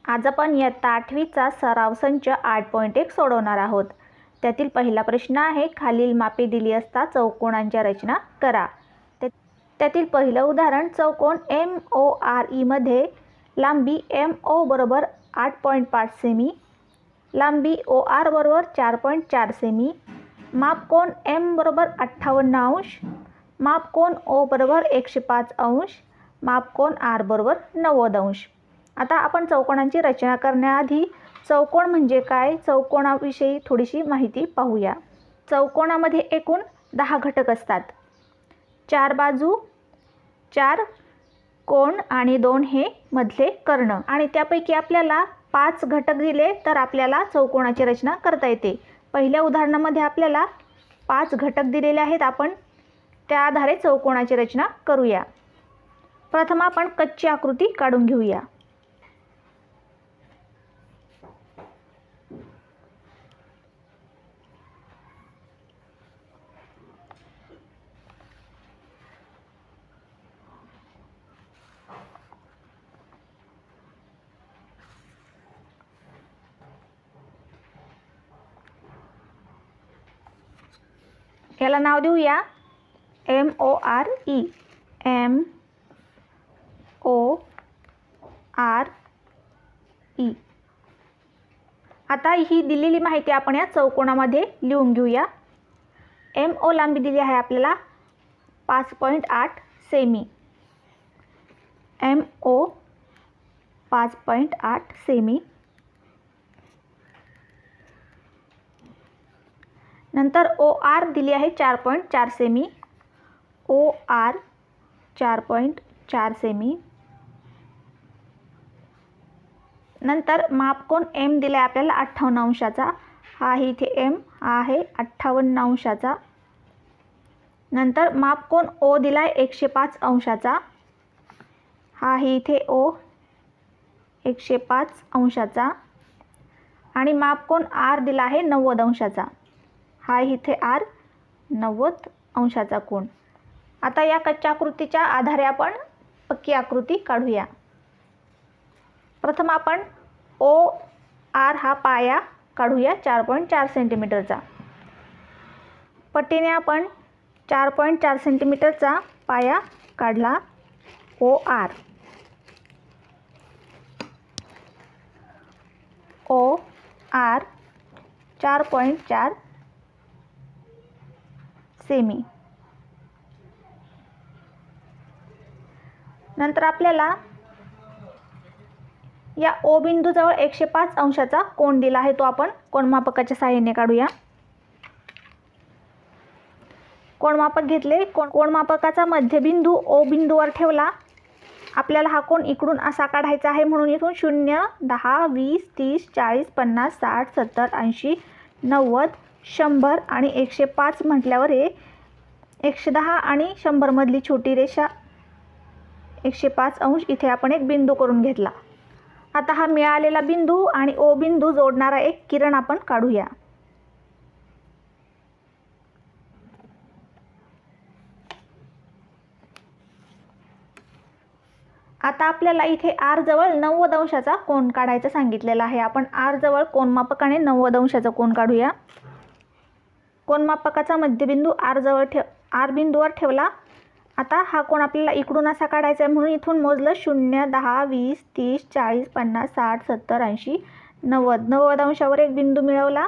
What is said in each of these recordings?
आज आपण इयत्ता 8वीचा सराव संच 8.1 सोडवणार आहोत। त्यातील पहिला प्रश्न आहे, खालील मापे दिली असता चौकोनांच्या रचना करा। त्यातील पहिलं उदाहरण, चौकोन MORE मध्ये लांबी MO बरोबर 8.5 सेमी, लांबी OR बरोबर 4.4 सेमी, मापकोन M बरोबर 58 अंश, मापकोन O बरोबर 105 अंश, मापकोन R बरोबर 90 अंश। आता आपण चौकोनांची रचना करण्याआधी चौकोन म्हणजे काय, चौकोनाविषयी थोडीशी माहिती पाहूया। चौकोनामध्ये एकूण 10 घटक असतात। 4 बाजू, 4 कोण आणि 2 हे मधले कर्ण, आणि त्यापैकी आपल्याला 5 घटक दिले तर आपल्याला चौकोनाची रचना करता येते। पहिल्या उदाहरणामध्ये आपल्याला 5 घटक दिलेले आहेत, आपण त्या आधारे चौकोनाची रचना करूया। प्रथम आपण कच्ची आकृती काढून घेऊया। याला नाव देऊया MORE, MORE। आता ही दिलेली माहिती आपण या चौकोनामध्ये लिहून घेऊया। MO लांबी दिली आहे आपल्याला 5.8 सेमी, MO 5.8 सेमी। नंतर OR दिली आहे 4.4 सेमी, OR 4.4 सेमी। नंतर मापकोन M दिला आहे आपल्याला 58 अंशाचा, हा आहे इथे M, हा आहे 58 अंशाचा। नंतर मापकोन O दिला आहे 105 अंशाचा, हा आहे इथे O 105 अंशाचा। आणि मापकोन R दिला आहे 90 अंशाचा, हा इथे R 90 अंशाचा कोन। आता या कच्च्या आकृतीच्या आधारे आपण पक्की आकृती काढूया। प्रथम आपण OR हा पाया काढूया 4.4 सेंटीमीटरचा। पट्टीने आपण 4.4 सेंटीमीटरचा पाया काढला OR। OR 4.4 semi. नंतर आपल्याला या O बिंदूजवळ 105 अंशाचा कोन दिला आहे, तो आपण कोनमापकाच्या सहाय्याने काढूया। कोनमापक घेतले, कोनमापकाचा मध्यबिंदू O बिंदूवर ठेवला। आपल्याला हा कोन इकडून असा काढायचा आहे, म्हणून इथून 0, 10, 20, 30, 40, 50, 60, 70, 80, 90, 100 आणि 105 म्हटल्यावर हे 110 आणि 100 मधली छोटी रेषा 105 अंश इथे आपण एक बिंदू करून घेतला। आता हा मिळालेला बिंदू आणि O बिंदू जोडणारा एक किरण आपण काढूया। आता आपल्याला इथे R जवळ 90 अंशाचा कोन काढायचा सांगितलेला आहे। आपण R जवळ कोनमापकाने 90 अंशाचा कोन काढूया। कोनमापकाचा मध्यबिंदू R बिंदूवर ठेवला। आता हा कोन आपल्याला इकडून असा काढायचा आहे, म्हणून इथून मोजलं 0, 10, 20, 30, 40, 50, 60, 70, 80, 90 अंशावर एक बिंदू मिळवला।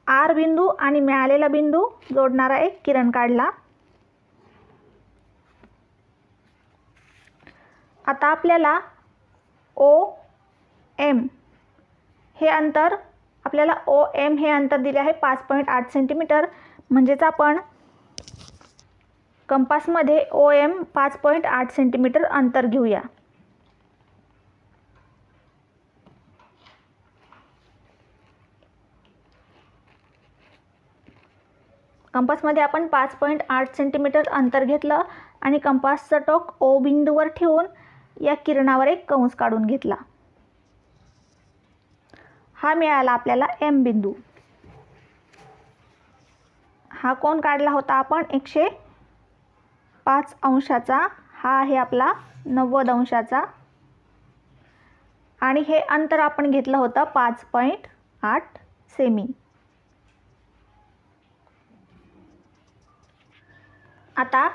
R बिंदू आणि मिळालेला बिंदू जोडणारा एक किरण काढला। आता आपल्याला OM हे अंतर, आपल्याला OM हे अंतर दिले आहे 5.8 सेंटीमीटर। म्हणजेच आपण कंपासमध्ये OM 5.8 सेंटीमीटर अंतर घेऊया। कंपासमध्ये आपण 5.8 सेंटीमीटर अंतर घेतलं आणि कंपासचं टोक O बिंदूवर ठेवून या किरणावर एक कंस काढून घेतला। हा मिळाला आपल्याला M बिंदू। हा कोन काढला होता आपण 105 अंशाचा, हा आहे आपला 90 अंशाचा। आणि हे अंतर आपण घेतलं होतं 5.8 सेमी. आता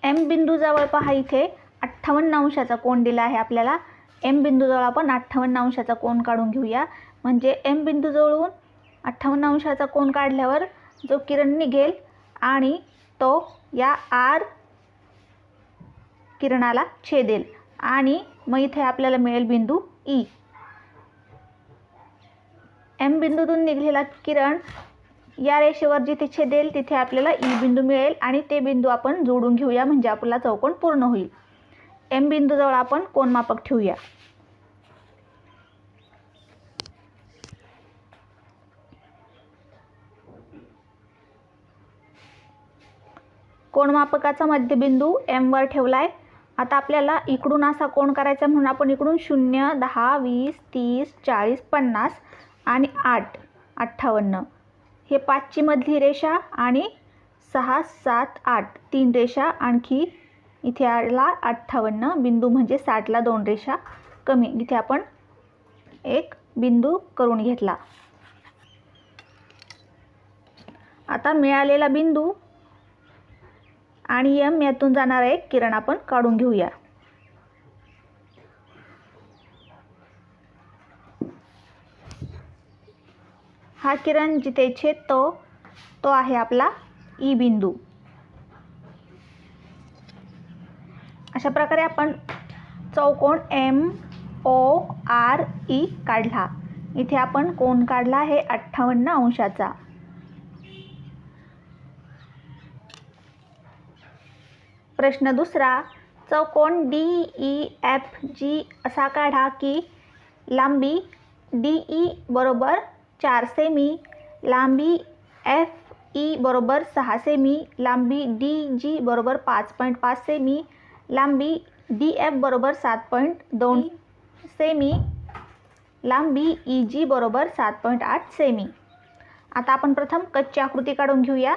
एम बिंदूजवळ पहा, इथे 58 अंशाचा कोन दिला आहे आपल्याला. एम बिंदूजवळ आपण 58 अंशाचा कोन काढून घेऊया. म्हणजे एम बिंदूजवळून 58 अंशाचा कोन काढल्यावर जो किरण निघेल आणि तो या आर किरणाला छेदेल आणि मग इथे आपल्याला मिळेल बिंदू ई. एम बिंदूतून निघालेला किरण या रेषेवर जिथे छेदेल तिथे आपल्याला ई बिंदू मिळेल आणि ते बिंदू आपण जोडून घेऊया म्हणजे आपला चौकोन पूर्ण होईल. एम बिंदूजवळ आपण कोनमापक ठेवूया. कोनमापकाचा मध्यबिंदू एम वर ठेवलाय. आता आपल्याला इकडून असा कोन करायचा म्हणून आपण इकडून 0, 10, 20, 30, 40, 50 आणि 8, 58 हे 5ची मधली रेषा आणि 6, 7, 8 3 रेषा आणखी इथे आला 58 बिंदू म्हणजे 60ला 2 रेषा कमी. इथे आपण एक बिंदू करून घेतला. आता मिळालेला बिंदू आणि एम यातून जाणार एक किरण आपण काढून घेऊया. हा किरण जिथे छेदतो तो आहे आपला ई बिंदू. अशा प्रकारे आपण चौकोन एम ओ आर ई काढला. इथे आपण कोन काढला आहे 58 अंशाचा. प्रश्न दुसरा, चौकोन डी ई एफ जी असा काढा की लांबी डी ई बरोबर 4 सेमी, लांबी एफ ई बरोबर 6 सेमी, लांबी डी जी बरोबर 5.5 सेमी, लांबी डी एफ बरोबर 7.2 सेमी, लांबी ई जी बरोबर 7.8 सेमी. आता आपण प्रथम कच्ची आकृती काढून घेऊया.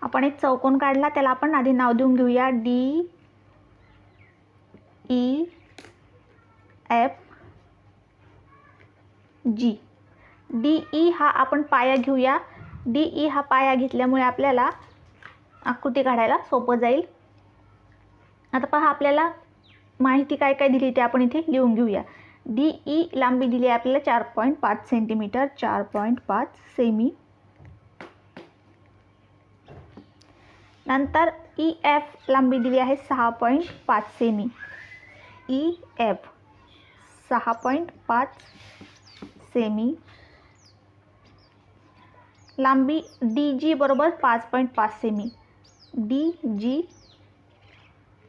आपण एक चौकोन काढला, त्याला आपण आधी नाव देऊन घेऊया D E F G. D E हा आपण पाया घेऊया. डी ई हा पाया घेतल्यामुळे आपल्याला आकृती काढायला सोपं जाईल. आता पहा, आपल्याला माहिती काय काय दिली ते आपण इथे लिहून घेऊया. डी ई लांबी दिली आहे आपल्याला 4.5 सेंटीमीटर, 4.5 सेमी. नंतर ई एफ लांबी दिली आहे 6.5 सेमी. ई एफ 6.5 सेमी. लांबी डी जी बरोबर 5.5 सेमी. डी जी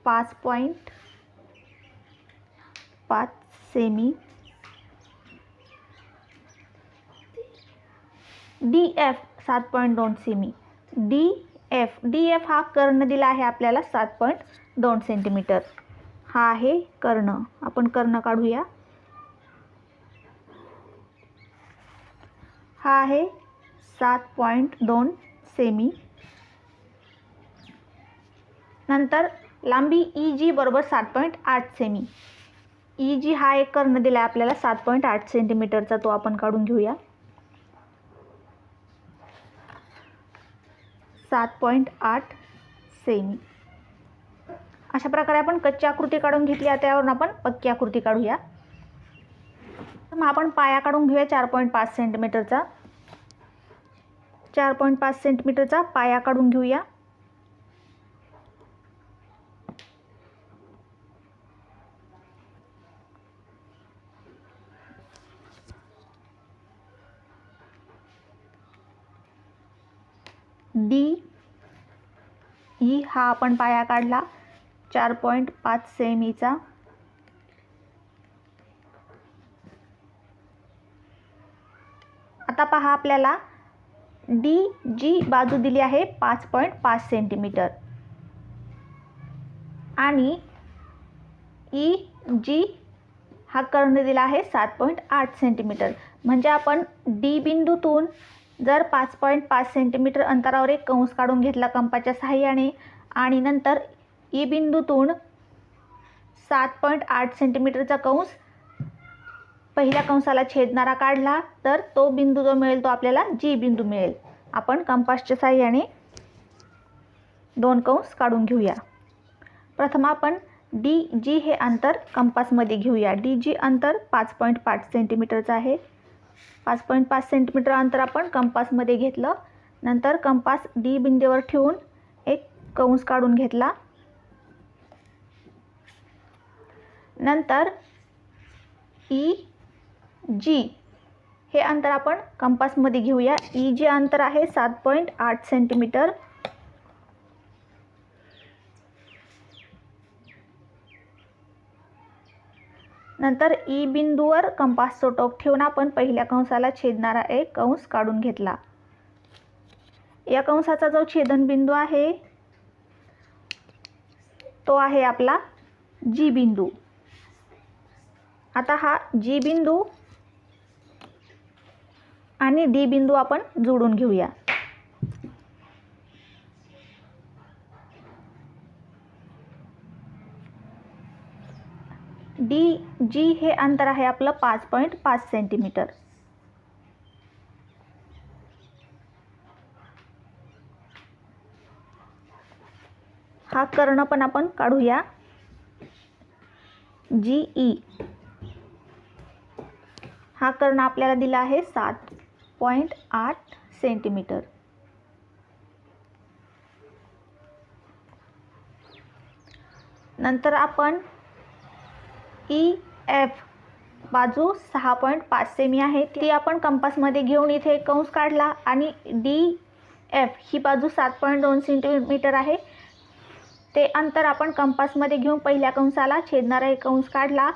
5.5 सेमी. डी एफ 7.2 सेमी. डी एफ हा कर्ण दिला आहे आपल्याला 7.2 सेंटीमीटर. हा आहे कर्ण. आपण कर्ण काढूया. हा आहे 7.2 सेमी. नंतर लांबी ई जी बरोबर 7.8 सेमी. ई जी हा एक कर्ण दिला आहे आपल्याला 7.8 सेंटीमीटरचा, तो आपण काढून घेऊया. 7.8 सेमी. अशा प्रकारे आपण कच्ची आकृती काढून घेतली. त्यावरून आपण पक्की आकृती काढूया. मग आपण पाया काढून घेऊया 4.5 सेंटीमीटरचा. 4.5 सेंटीमीटरचा पाया काढून घेऊया. डी ई हा आपण पाया काढला 4.5 सेमीचा. आता पहा, आपल्याला डी जी बाजू दिली आहे 5.5 सेंटीमीटर आणि ई जी हा कर्ण दिला आहे 7.8 सेंटीमीटर. म्हणजे आपण डी बिंदूतून जर 5.5 सेंटीमीटर अंतरावर एक कंस काढून घेतला कंपाच्या सहाय्याने आणि नंतर ई बिंदूतून 7.8 सेंटीमीटरचा कंस पहिल्या कंसाला छेदणारा काढला, तर तो बिंदू जो मिळेल तो आपल्याला जी बिंदू मिळेल. आपण कंपासच्या सहाय्याने दोन कंस काढून घेऊया. प्रथम आपण डी जी हे अंतर कंपासमध्ये घेऊया. डी जी अंतर 5.5 सेंटीमीटरचं आहे. 5.5 सेंटीमीटर अंतर आपण कंपासमध्ये घेतलं. नंतर कंपास डी बिंदूवर ठेवून एक कंस काढून घेतला. नंतर ई जी हे अंतर आपण कंपासमध्ये घेऊया. ई जी अंतर आहे 7.8 सेंटीमीटर. नंतर ई बिंदूवर कंपासचं टोक ठेवून आपण पहिल्या कंसाला छेदणारा एक कंस काढून घेतला. या कंसाचा जो छेदनबिंदू आहे तो आहे आपला जी बिंदू. आता हा जी बिंदू आणि डी बिंदू आपण जोडून घेऊया. डी जी हे अंतर आहे आपलं 5.5 सेंटीमीटर. हा कर्ण पण आपण काढूया. जी ई हा कर्ण आपल्याला दिला आहे 7.8 सेंटीमीटर. नंतर आपण ई एफ बाजू 6.5 सेमी आहे ती आपण कंपासमध्ये घेऊन इथे एक कंस काढला आणि डी एफ ही बाजू 7.2 सेंटीमीटर आहे. ते अंतर आपण कंपासमध्ये घेऊन पहिल्या कंसाला छेदणारा एक कंस काढला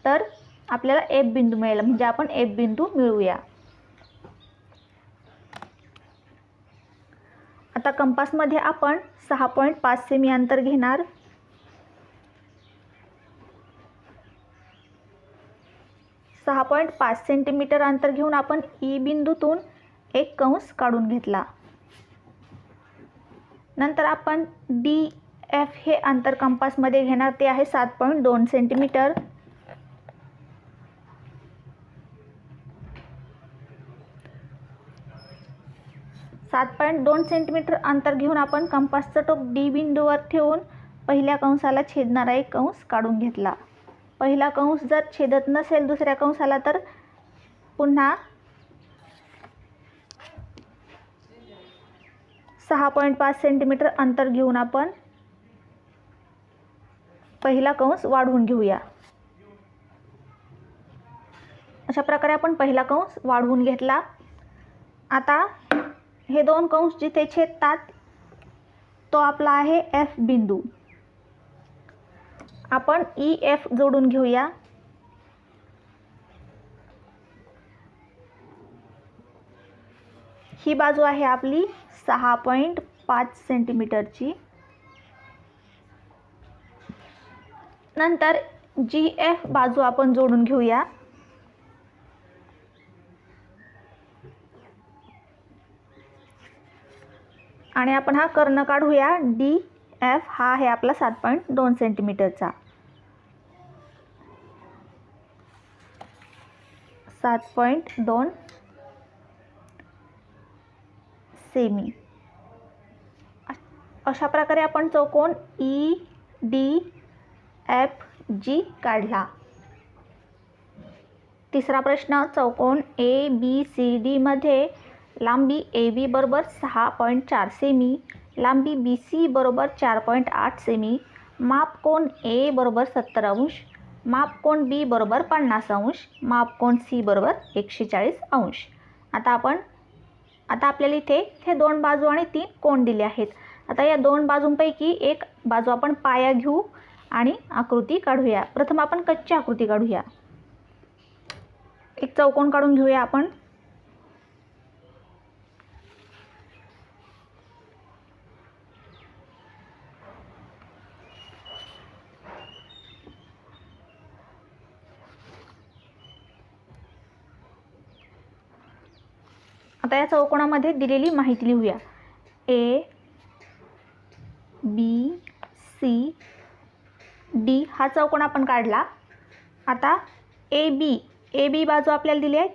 तर आपल्याला एफ बिंदू मिळेल. म्हणजे आपण एफ बिंदू मिळवूया. आता कंपासमध्ये आपण 6.5 सेमी अंतर घेणार. सहा 6.5 सेंटीमीटर अंतर घेऊन आपण ई बिंदूतून एक कंस काढून घेतला. नंतर आपण डी एफ हे अंतर कंपासमध्ये घेणार. ते आहे 7.2 सेंटीमीटर. सेंटीमीटर अंतर घेऊन आपण कंपासचं टोक डी बिंदूवर ठेवून पहिल्या कंसाला छेदणारा एक कंस काढून घेतला. पहिला कंस जर छेदत नसेल दुसऱ्या कंसाला तर पुन्हा 6.5 सेंटीमीटर अंतर घेऊन आपण पहिला कंस वाढवून घेऊया. अशा प्रकारे आपण पहिला कंस वाढवून घेतला. आता हे दोन कंस जिथे छेदतात तो आपला आहे एफ बिंदू. आपण ई एफ जोडून घेऊया. ही बाजू आहे आपली 6.5 सेंटीमीटरची. नंतर जी एफ बाजू आपण जोडून घेऊया. आणि आपण हा कर्ण काढूया. डी एफ हा आहे आपला 7.2 सेंटीमीटरचा. 7.2 सेमी. अशा प्रकारे आपण चौकोन ई डी एफ जी काढला. तिसरा प्रश्न, चौकोन ए बी सी डी मध्ये लांबी ए बी बरोबर 6.4 सेमी, लांबी बी सी बरोबर 4.8 सेमी, मापकोन ए बरोबर 70 अंश, मापकोन बी बरोबर 50 अंश, मापकोन सी बरोबर 140 अंश. आता आपल्याला इथे हे दोन बाजू आणि तीन कोन दिले आहेत. आता या दोन बाजूंपैकी एक बाजू आपण पाया घेऊ आणि आकृती काढूया. प्रथम आपण कच्ची आकृती काढूया. एक चौकोन काढून घेऊया आपण. आता या चौकोनामध्ये दिलेली माहिती लिहूया. ए बी सी डी हा चौकोन आपण काढला. आता ए बी बाजू आपल्याला दिली आहे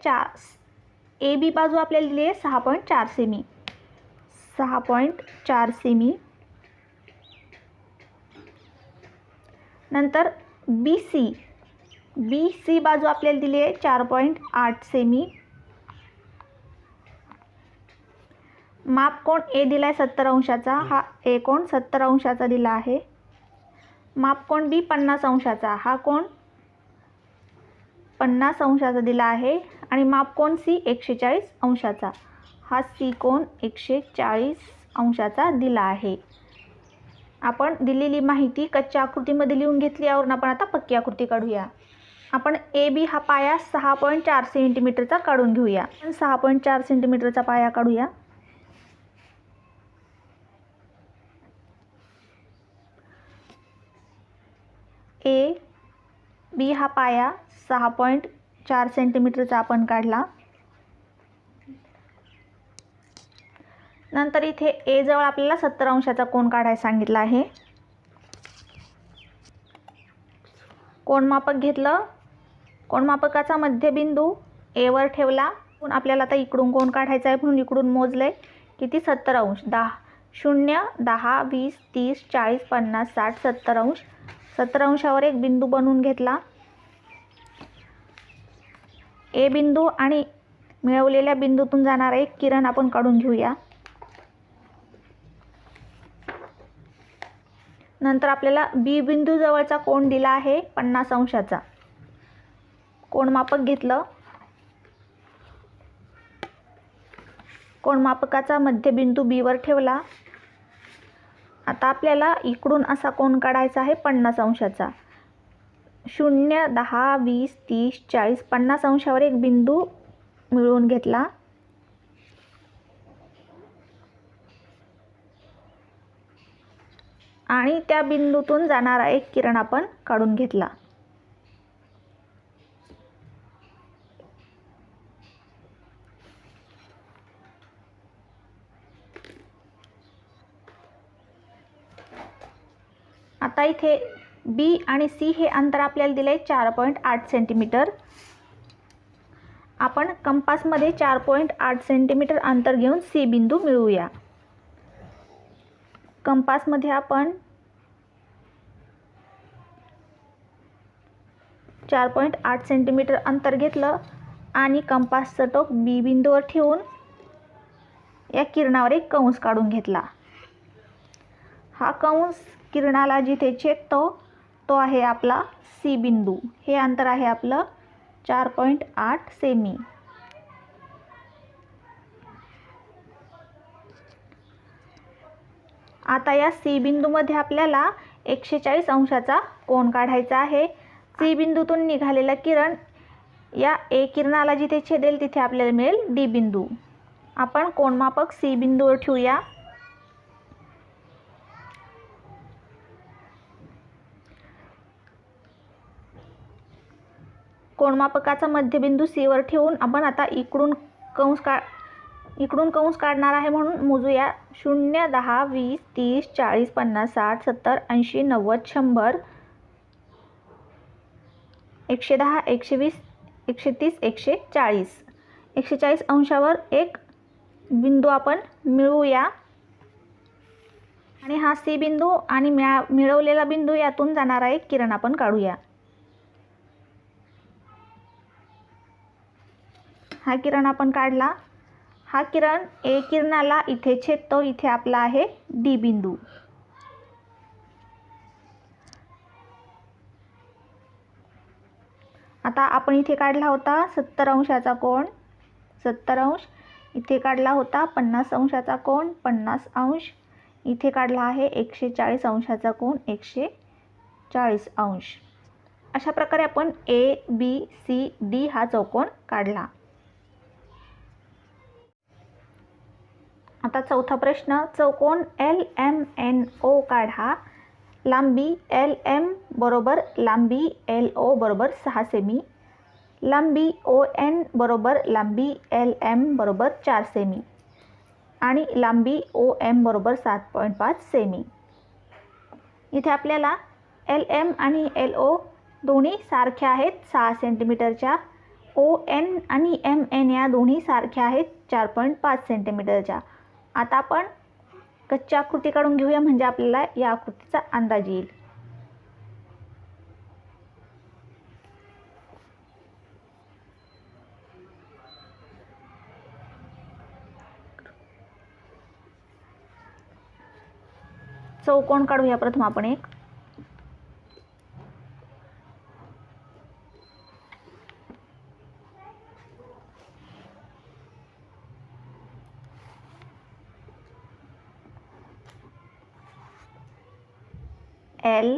ए बी बाजू आपल्याला दिली आहे 6.4 सेमी. 6.4 सेमी. नंतर बी सी बाजू आपल्याला दिली आहे 4.8 सेमी. माप कोण ए दिला आहे 70 अंशाचा. हा ए कोण 70 अंशाचा दिला आहे. माप कोण बी 50 अंशाचा. हा कोण 50 अंशाचा दिला आहे. आणि माप कोण सी 140 अंशाचा. हा सी कोण 140 अंशाचा दिला आहे. आपण दिलेली माहिती कच्च्या आकृतीमध्ये लिहून घेतली. यावरून आपण आता पक्की आकृती काढूया. आपण ए बी हा पाया 6.4 सेंटीमीटरचा काढून घेऊया. 6.4 सेंटीमीटरचा पाया काढूया. ए बी हा पाया 6.4 सेंटीमीटरचा आपण काढला. नंतर इथे ए जवळ आपल्याला 70 अंशाचा कोन काढायला सांगितला आहे. कोनमापक घेतलं. कोनमापकाचा मध्यबिंदू ए वर ठेवला. आपल्याला आता इकडून कोन काढायचा आहे म्हणून इकडून मोजले. किती 70 अंश. 0, 10, 20, 30, 40, 50, 60, 70 अंश. 70 अंशावर एक बिंदू बनवून घेतला. ए बिंदू आणि मिळवलेल्या बिंदूतून जाणारा एक किरण आपण काढून घेऊया. नंतर आपल्याला बी बिंदू जवळचा कोन दिला आहे 50 अंशाचा. कोनमापक घेतलं. कोनमापकाचा मध्यबिंदू बी वर ठेवला. आता आपल्याला इकडून असा कोन काढायचा आहे 50 अंशाचा. 0, 10, 20, 30, 40, 50 अंशावर एक बिंदू मिळवून घेतला. आणि त्या बिंदूतून जाणारा एक किरण आपण काढून घेतला. आता इथे बी आणि सी हे अंतर आपल्याला दिले आहे 4.8 सेंटीमीटर. आपण कंपासमध्ये 4.8 सेंटीमीटर अंतर घेऊन सी बिंदू मिळवूया. कंपासमध्ये आपण 4.8 सेंटीमीटर अंतर घेतलं आणि कंपासचं टोक बी बिंदूवर ठेवून या किरणावर एक कंस काढून घेतला. हा कंस किरणाला जिथे छेदतो तो आहे आपला सी बिंदू. हे अंतर आहे आपलं 4.8 सेमी. आता या सी बिंदूमध्ये आपल्याला 140 अंशाचा कोन काढायचा आहे. सी बिंदूतून निघालेलं किरण या ए किरणाला जिथे छेदेल तिथे आपल्याला मिळेल डी बिंदू. आपण कोनमापक सी बिंदूवर ठेवूया. कोनमापकाचा मध्यबिंदू सी वर ठेवून आपण आता इकडून कंस काढणार आहे म्हणून मोजूया. 0, 10, 20, 30, 40, 50, 60, 70, 80, 90, 100, 110, 120, 130, 140. 140 अंशावर एक बिंदू आपण मिळवूया. आणि हा सी बिंदू आणि मिळवलेला बिंदू यातून जाणारा एक किरण आपण काढूया. हा किरण आपण काढला. हा किरण ए किरणाला इथे छेदतो. इथे आपला आहे डी बिंदू. आता आपण इथे काढला होता 70 अंशाचा कोन 70 अंश. इथे काढला होता 50 अंशाचा कोन 50 अंश. इथे काढला आहे 140 अंशाचा कोन 140 अंश. अशा प्रकारे आपण ए बी सी डी हा चौकोन काढला. आता चौथा प्रश्न. चौकोन LMNO काढा. लांबी LM बरोबर लांबी LO बरोबर 6 सेमी. लांबी ON बरोबर लांबी LM बरोबर 4 सेमी आणि लांबी OM बरोबर 7.5 सेमी. इथे आपल्याला LM आणि LO दोन्ही सारख्या आहेत 6 सेंटीमीटरच्या. ON आणि MN या दोन्ही सारख्या आहेत 4.5 सेंटीमीटरच्या. आता आपण कच्ची आकृती काढून घेऊया म्हणजे आपल्याला या आकृतीचा अंदाज येईल. चौकोन काढूया प्रथम आपण एक. L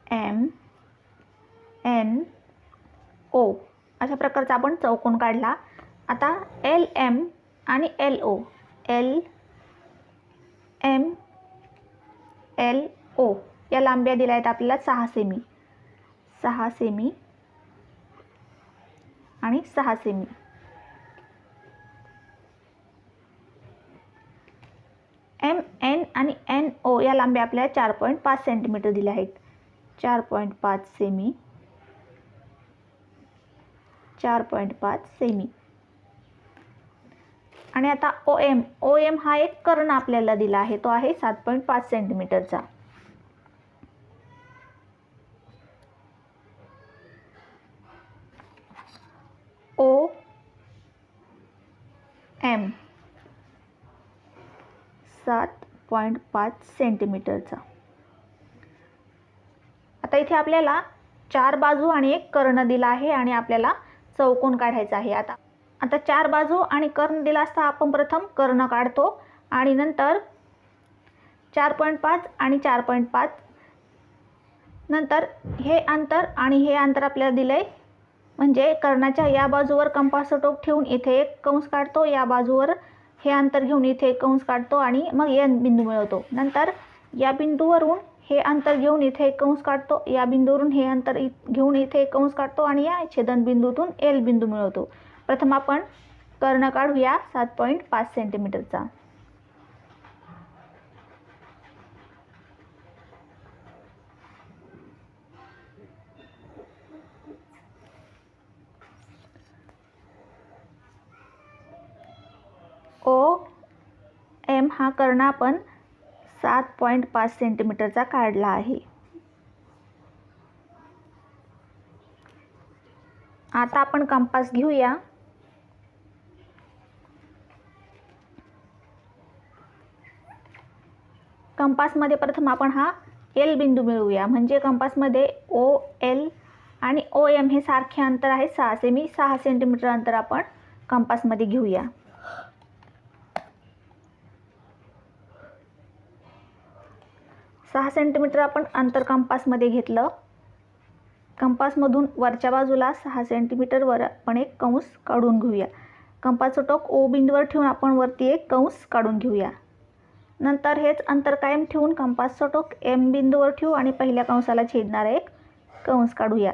M N O अशा प्रकारचा आपण चौकोन काढला. आता LM आणि LO L M LO या लांब्या दिल्या आहेत आपल्याला 6 सेमी, 6 सेमी आणि 6 सेमी. MN आणि NO या लांब्या आपल्याला 4.5 सेंटीमीटर दिल्या आहेत. 4.5 सेमी, 4.5 सेमी. आणि आता OM हा एक कर्ण आपल्याला दिला आहे, तो आहे 7.5 सेंटीमीटरचा. OM 7.5 सेंटीमीटरचा. आता इथे आपल्याला 4 बाजू आणि एक कर्ण दिला आहे आणि आपल्याला चौकोन काढायचा आहे. आता 4 बाजू आणि कर्ण दिला असता आपण प्रथम कर्ण काढतो आणि नंतर 4.5 आणि 4.5 नंतर हे अंतर आणि हे अंतर आपल्याला दिले, म्हणजे कर्णाच्या या बाजूवर कंपासचं टोक ठेवून इथे एक कंस काढतो, या बाजूवर हे अंतर घेऊन इथे एक कंस काढतो आणि मग N बिंदू मिळवतो. नंतर या बिंदूवरून हे अंतर घेऊन इथे एक कंस काढतो, या बिंदूवरून हे अंतर घेऊन इथे एक कंस काढतो आणि या छेदनबिंदूतून L बिंदू मिळवतो. प्रथम आपण कर्ण काढूया 7.5 सेंटीमीटरचा. OM हा कर्ण आपण 7.5 सेंटीमीटरचा काढला आहे. आता आपण कंपास घेऊया. कंपासमध्ये प्रथम आपण हा L बिंदू मिळवूया, म्हणजे कंपासमध्ये OL आणि OM हे सारखे अंतर आहे 6 सेमी. 6 सेंटीमीटर अंतर आपण कंपासमध्ये घेऊया. सहा सेंटीमीटर आपण अंतर कंपासमध्ये घेतलं. कंपासमधून वरच्या बाजूला 6 सेंटीमीटर वर आपण एक कंस काढून घेऊया. कंपासचं टोक O बिंदूवर ठेवून आपण वरती एक कंस काढून घेऊया. नंतर हेच अंतर कायम ठेवून कंपासचं टोक M बिंदूवर ठेवू आणि पहिल्या कंसाला छेदणारा एक कंस काढूया.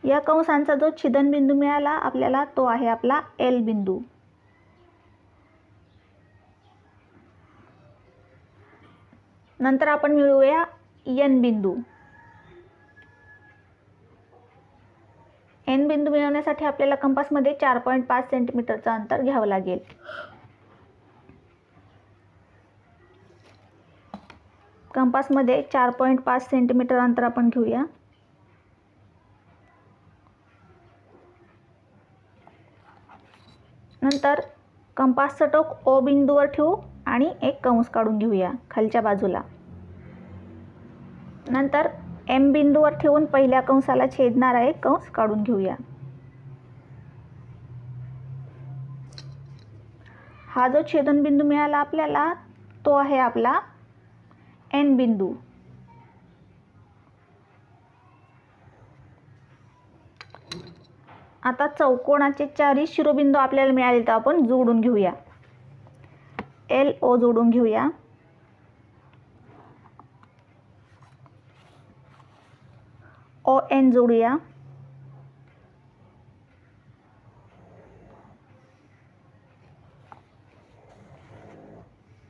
या कंसांचा जो छेदनबिंदू मिळाला आपल्याला तो आहे आपला L बिंदू. नंतर आपण मिळवूया N बिंदू. N बिंदू मिळवण्यासाठी आपल्याला कंपासमध्ये 4.5 सेंटीमीटरचं अंतर घ्यावं लागेल. कंपासमध्ये 4.5 सेंटीमीटर अंतर आपण घेऊया. नंतर कंपासचं टोक O बिंदूवर ठेवू आणि एक कंस काढून घेऊया खालच्या बाजूला. नंतर M बिंदूवर ठेवून पहिल्या कंसाला छेदणारा एक कंस काढून घेऊया. हा जो छेदनबिंदू मिळाला आपल्याला तो आहे आपला N बिंदू. आता चौकोनाचे 4 शिरोबिंदू आपल्याला मिळाले तर आपण जोडून घेऊया. LO जोडून घेऊया. एन जोडूया.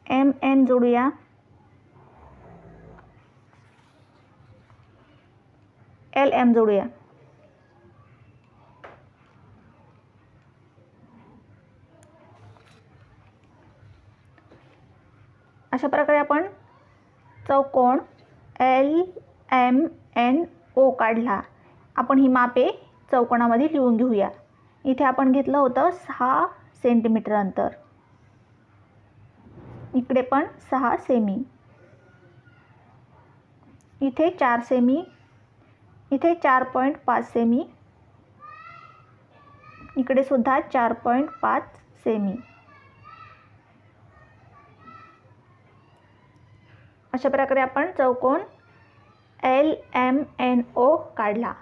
एम एन जोडूया. एल एम जोडूया. अशा प्रकारे आपण चौकोन एल एम एन ओ काढला. आपण ही मापे चौकोनामध्ये लिहून घेऊया. इथे आपण घेतलं होतं 6 सेंटीमीटर अंतर. इकडे पण 6 सेमी. इथे 4 सेमी. इथे 4.5 सेमी. इकडे सुद्धा 4.5 सेमी. अशा प्रकारे आपण चौकोन एल एम एन ओ काढला.